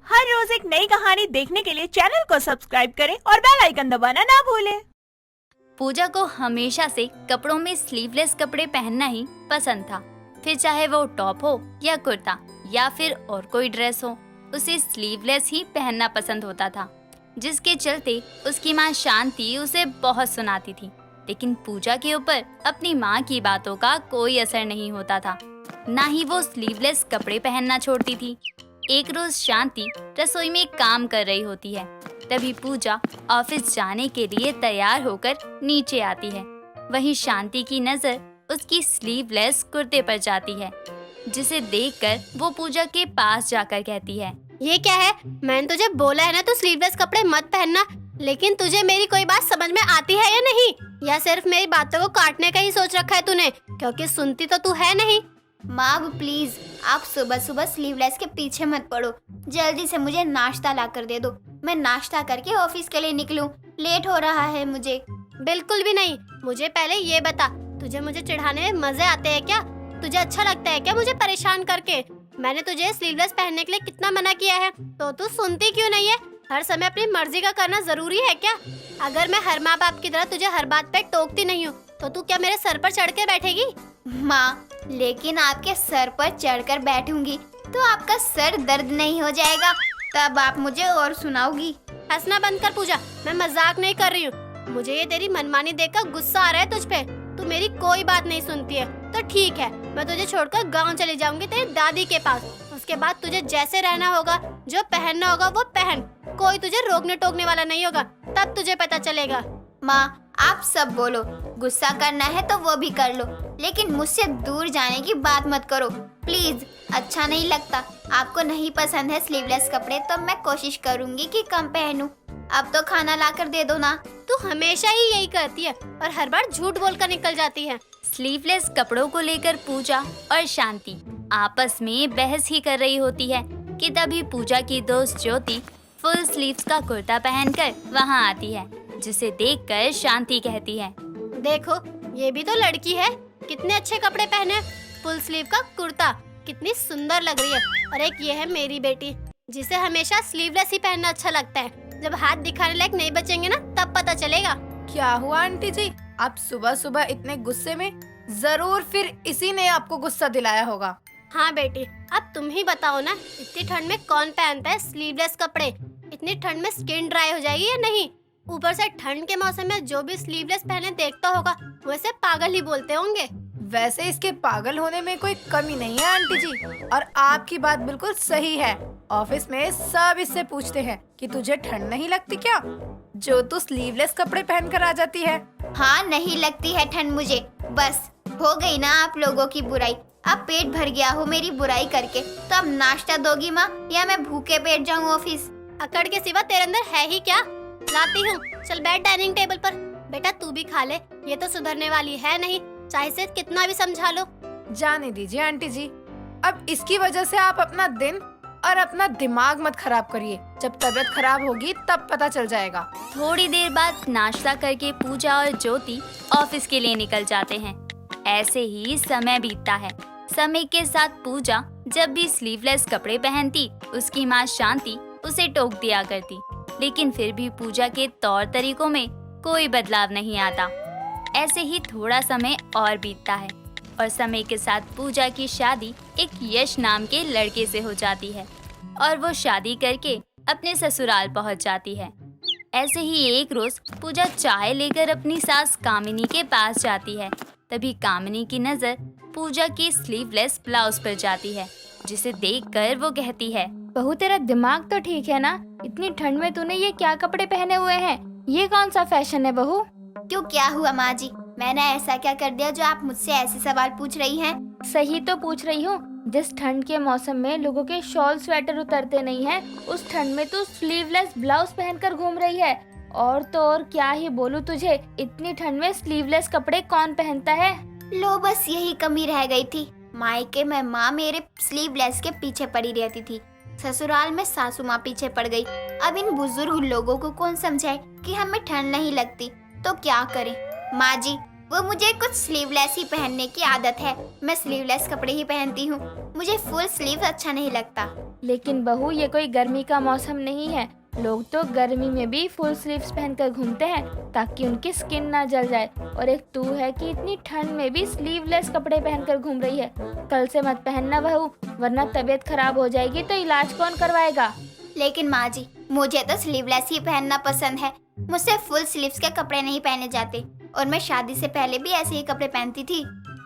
हर रोज एक नई कहानी देखने के लिए चैनल को सब्सक्राइब करें और बेल आइकन दबाना ना भूलें। पूजा को हमेशा से कपड़ों में स्लीवलेस कपड़े पहनना ही पसंद था। फिर चाहे वो टॉप हो या कुर्ता या फिर और कोई ड्रेस हो, उसे स्लीवलेस ही पहनना पसंद होता था, जिसके चलते उसकी माँ शांति उसे बहुत सुनाती थी। लेकिन पूजा के ऊपर अपनी माँ की बातों का कोई असर नहीं होता था, ना ही वो स्लीवलेस कपड़े पहनना छोड़ती थी। एक रोज शांति रसोई में काम कर रही होती है, तभी पूजा ऑफिस जाने के लिए तैयार होकर नीचे आती है। वहीं शांति की नजर उसकी स्लीवलेस कुर्ते पर जाती है, जिसे देखकर वो पूजा के पास जाकर कहती है, ये क्या है? मैंने तुझे बोला है ना तू स्लीवलेस कपड़े मत पहनना, लेकिन तुझे मेरी कोई बात समझ में आती है या नहीं? या सिर्फ मेरी बातों को काटने का ही सोच रखा है तूने, क्योंकि सुनती तो तू है नहीं। माँ अब प्लीज आप सुबह सुबह स्लीवलेस के पीछे मत पड़ो। जल्दी से मुझे नाश्ता ला कर दे दो, मैं नाश्ता करके ऑफिस के लिए निकलूं। लेट हो रहा है मुझे। बिल्कुल भी नहीं। मुझे पहले ये बता, तुझे मुझे चिढ़ाने में मजे आते हैं क्या? तुझे अच्छा लगता है क्या मुझे परेशान करके? मैंने तुझे स्लीवलेस पहनने के लिए कितना मना किया है, तो तू सुनती क्यों नहीं है? हर समय अपनी मर्जी का करना जरूरी है क्या? अगर मैं हर माँ बाप की तरह तुझे हर बात पे टोकती नहीं हूँ, तो तू क्या मेरे सर पर चढ़ के बैठेगी? माँ, लेकिन आपके सर पर चढ़कर बैठूंगी तो आपका सर दर्द नहीं हो जाएगा? तब आप मुझे और सुनाओगी। हंसना बंद कर पूजा, मैं मजाक नहीं कर रही हूँ। मुझे ये तेरी मनमानी देखकर गुस्सा आ रहा है तुझ पे। तू मेरी कोई बात नहीं सुनती है तो ठीक है, मैं तुझे छोड़कर गांव चली जाऊंगी तेरी दादी के पास। उसके बाद तुझे जैसे रहना होगा, जो पहनना होगा वो पहन। कोई तुझे रोकने टोकने वाला नहीं होगा, तब तुझे पता चलेगा। माँ आप सब बोलो, गुस्सा करना है तो वो भी कर लो, लेकिन मुझसे दूर जाने की बात मत करो प्लीज। अच्छा नहीं लगता। आपको नहीं पसंद है स्लीवलेस कपड़े तो मैं कोशिश करूंगी कि कम पहनूं। अब तो खाना लाकर दे दो ना। तू हमेशा ही यही करती है और हर बार झूठ बोलकर निकल जाती है। स्लीवलेस कपड़ों को लेकर पूजा और शांति आपस में बहस ही कर रही होती है कि तभी पूजा की दोस्त ज्योति फुल स्लीव्स का कुर्ता पहनकर वहां आती है, जिसे देखकर शांति कहती है, देखो ये भी तो लड़की है, कितने अच्छे कपड़े पहने। फुल स्लीव का कुर्ता, कितनी सुंदर लग रही है। और एक ये है मेरी बेटी, जिसे हमेशा स्लीवलेस ही पहनना अच्छा लगता है। जब हाथ दिखाने लायक नहीं बचेंगे ना, तब पता चलेगा। क्या हुआ आंटी जी, आप सुबह सुबह इतने गुस्से में? जरूर फिर इसी ने आपको गुस्सा दिलाया होगा। हाँ बेटी, अब तुम ही बताओ ना, इतनी ठंड में कौन पहनता है स्लीवलेस कपड़े? इतनी ठंड में स्किन ड्राई हो जाएगी या नहीं? ऊपर से ठंड के मौसम में जो भी स्लीवलेस पहने देखता होगा, वो इसे पागल ही बोलते होंगे। वैसे इसके पागल होने में कोई कमी नहीं है आंटी जी, और आपकी बात बिल्कुल सही है। ऑफिस में सब इससे पूछते हैं कि तुझे ठंड नहीं लगती क्या, जो तू स्लीवलेस कपड़े पहनकर आ जाती है। हाँ नहीं लगती है ठंड मुझे। बस हो गई ना आप लोगों की बुराई। अब पेट भर गया हो मेरी बुराई करके, तो अब नाश्ता दोगी माँ या मैं भूखे पेट जाऊँ ऑफिस? अकड़ के सिवा तेरे अंदर है ही क्या? लाती हूँ, चल बैठ डाइनिंग टेबल पर। बेटा तू भी खा ले, ये तो सुधरने वाली है नहीं, चाहे से कितना भी समझा लो। जाने दीजिए आंटी जी, अब इसकी वजह से आप अपना दिन और अपना दिमाग मत खराब करिए। जब तबीयत खराब होगी तब पता चल जाएगा। थोड़ी देर बाद नाश्ता करके पूजा और ज्योति ऑफिस के लिए निकल जाते हैं। ऐसे ही समय बीतता है। समय के साथ पूजा जब भी स्लीवलेस कपड़े पहनती, उसकी माँ शांति उसे टोक दिया करती, लेकिन फिर भी पूजा के तौर तरीकों में कोई बदलाव नहीं आता। ऐसे ही थोड़ा समय और बीतता है और समय के साथ पूजा की शादी एक यश नाम के लड़के से हो जाती है और वो शादी करके अपने ससुराल पहुंच जाती है। ऐसे ही एक रोज पूजा चाय लेकर अपनी सास कामिनी के पास जाती है। तभी कामिनी की नजर पूजा की स्लीवलेस ब्लाउज पर जाती है, जिसे देखकर वो कहती है, बहू तेरा दिमाग तो ठीक है ना? इतनी ठंड में तूने ये क्या कपड़े पहने हुए हैं? ये कौन सा फैशन है बहू? क्यों क्या हुआ माँ जी? मैंने ऐसा क्या कर दिया जो आप मुझसे ऐसे सवाल पूछ रही हैं? सही तो पूछ रही हूँ। जिस ठंड के मौसम में लोगों के शॉल स्वेटर उतरते नहीं हैं, उस ठंड में तू स्लीवलेस ब्लाउज पहनकर घूम रही है। और तो और क्या ही बोलूं तुझे, इतनी ठंड में स्लीवलेस कपड़े कौन पहनता है? लो बस यही कमी रह गई थी। मायके में माँ मेरे स्लीवलेस के पीछे पड़ी रहती थी, ससुराल में सासू माँ पीछे पड़ गई। अब इन बुजुर्ग लोगों को कौन समझाए कि हमें ठंड नहीं लगती, तो क्या करें? माँ जी वो मुझे कुछ स्लीवलेस ही पहनने की आदत है। मैं स्लीवलेस कपड़े ही पहनती हूँ। मुझे फुल स्लीव अच्छा नहीं लगता। लेकिन बहू, ये कोई गर्मी का मौसम नहीं है। लोग तो गर्मी में भी फुल स्लीव्स पहनकर घूमते हैं ताकि उनकी स्किन ना जल जाए, और एक तू है कि इतनी ठंड में भी स्लीवलेस कपड़े पहनकर घूम रही है। कल से मत पहनना बहू, वरना तबीयत खराब हो जाएगी तो इलाज कौन करवाएगा। लेकिन माँ जी, मुझे तो स्लीवलेस ही पहनना पसंद है। मुझसे फुल स्लीव्स के कपड़े नहीं पहने जाते, और मैं शादी से पहले भी ऐसे ही कपड़े पहनती थी।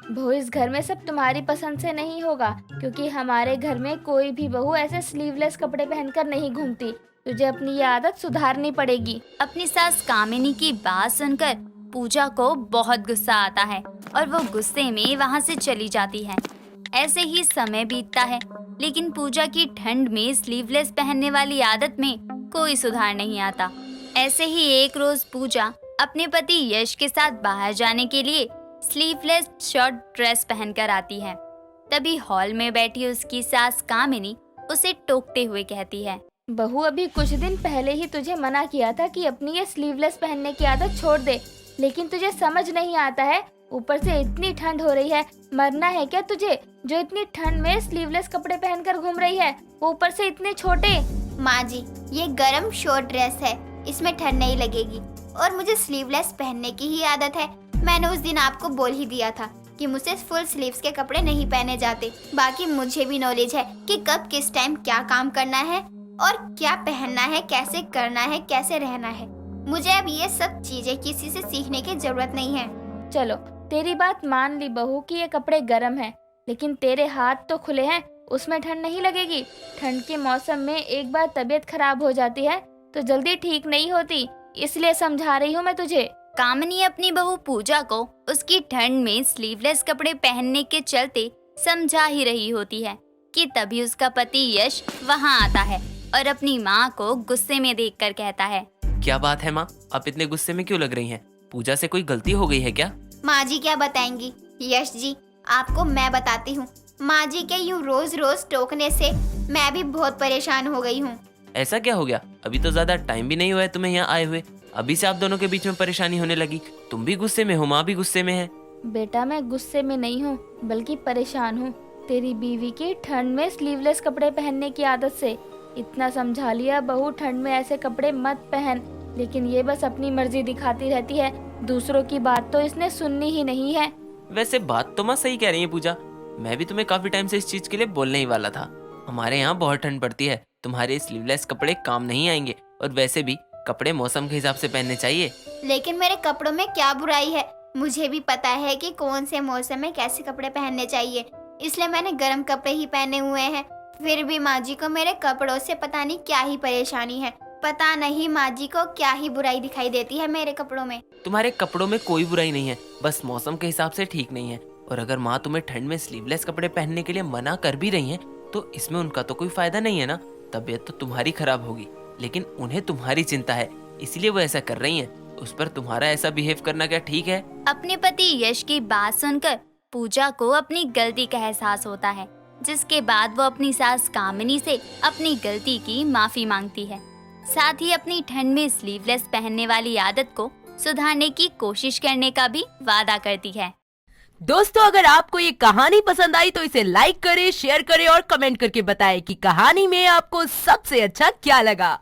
बहू, इस घर में सब तुम्हारी पसंद से नहीं होगा, क्योंकि हमारे घर में कोई भी बहू ऐसे स्लीवलेस कपड़े पहनकर नहीं घूमती। तुझे अपनी ये आदत सुधारनी पड़ेगी। अपनी सास कामिनी की बात सुनकर पूजा को बहुत गुस्सा आता है और वो गुस्से में वहाँ से चली जाती है। ऐसे ही समय बीतता है, लेकिन पूजा की ठंड में स्लीवलेस पहनने वाली आदत में कोई सुधार नहीं आता। ऐसे ही एक रोज पूजा अपने पति यश के साथ बाहर जाने के लिए स्लीवलेस शॉर्ट ड्रेस पहनकर आती है। तभी हॉल में बैठी उसकी सास कामिनी उसे टोकते हुए कहती है, बहू, अभी कुछ दिन पहले ही तुझे मना किया था कि अपनी ये स्लीवलेस पहनने की आदत छोड़ दे, लेकिन तुझे समझ नहीं आता है। ऊपर से इतनी ठंड हो रही है, मरना है क्या तुझे, जो इतनी ठंड में स्लीवलेस कपड़े पहनकर घूम रही है, वो ऊपर से इतने छोटे। माँ जी, ये गरम शॉर्ट ड्रेस है, इसमें ठंड नहीं लगेगी, और मुझे स्लीवलेस पहनने की ही आदत है। मैंने उस दिन आपको बोल ही दिया था कि मुझसे फुल स्लीव्स के कपड़े नहीं पहने जाते। बाकी मुझे भी नॉलेज है कि कब किस टाइम क्या काम करना है और क्या पहनना है, कैसे करना है, कैसे रहना है। मुझे अब ये सब चीजें किसी से सीखने की जरूरत नहीं है। चलो, तेरी बात मान ली बहू कि ये कपड़े गर्म हैं, लेकिन तेरे हाथ तो खुले हैं, उसमें ठंड नहीं लगेगी। ठंड के मौसम में एक बार तबीयत खराब हो जाती है तो जल्दी ठीक नहीं होती, इसलिए समझा रही हूँ मैं तुझे। कामिनी अपनी बहू पूजा को उसकी ठंड में स्लीवलेस कपड़े पहनने के चलते समझा ही रही होती है कि तभी उसका पति यश वहाँ आता है और अपनी माँ को गुस्से में देखकर कहता है, क्या बात है माँ, आप इतने गुस्से में क्यों लग रही हैं? पूजा से कोई गलती हो गई है क्या? माँ जी क्या बताएंगी? यश जी, आपको मैं बताती हूँ। माँ जी के यूँ रोज रोज टोकने से मैं भी बहुत परेशान हो गई हूँ। ऐसा क्या हो गया? अभी तो ज्यादा टाइम भी नहीं हुआ है तुम्हें यहाँ आए हुए, अभी से आप दोनों के बीच में परेशानी होने लगी। तुम भी गुस्से में हो, माँ भी गुस्से में है। बेटा, मैं गुस्से में नहीं हूँ, बल्कि परेशान हूँ तेरी बीवी की ठंड में स्लीवलेस कपड़े पहनने की आदत से। इतना समझा लिया बहू, ठंड में ऐसे कपड़े मत पहन, लेकिन ये बस अपनी मर्जी दिखाती रहती है। दूसरों की बात तो इसने सुननी ही नहीं है। वैसे बात तो माँ सही कह रही है पूजा, मैं भी तुम्हें काफी टाइम से इस चीज के लिए बोलने ही वाला था। हमारे यहाँ बहुत ठंड पड़ती है, तुम्हारे स्लीवलेस कपड़े काम नहीं आएंगे, और वैसे भी कपड़े मौसम के हिसाब से पहनने चाहिए। लेकिन मेरे कपड़ों में क्या बुराई है? मुझे भी पता है कि कौन से मौसम में कैसे कपड़े पहनने चाहिए, इसलिए मैंने गर्म कपड़े ही पहने हुए हैं। फिर भी माँ जी को मेरे कपड़ों से पता नहीं क्या ही परेशानी है। पता नहीं माँ जी को क्या ही बुराई दिखाई देती है मेरे कपड़ों में। तुम्हारे कपड़ों में कोई बुराई नहीं है, बस मौसम के हिसाब से ठीक नहीं है। और अगर माँ तुम्हें ठंड में स्लीवलेस कपड़े पहनने के लिए मना कर भी रही हैं, तो इसमें उनका तो कोई फायदा नहीं है ना। तबीयत तो तुम्हारी खराब होगी, लेकिन उन्हें तुम्हारी चिंता है, इसलिए वो ऐसा कर रही हैं। उस पर तुम्हारा ऐसा बिहेव करना क्या ठीक है? अपने पति यश की बात सुनकर पूजा को अपनी गलती का एहसास होता है, जिसके बाद वो अपनी सास कामिनी से अपनी गलती की माफी मांगती है। साथ ही अपनी ठंड में स्लीवलेस पहनने वाली आदत को सुधारने की कोशिश करने का भी वादा करती है। दोस्तों, अगर आपको ये कहानी पसंद आई तो इसे लाइक करें, शेयर करें और कमेंट करके बताएं कि कहानी में आपको सबसे अच्छा क्या लगा।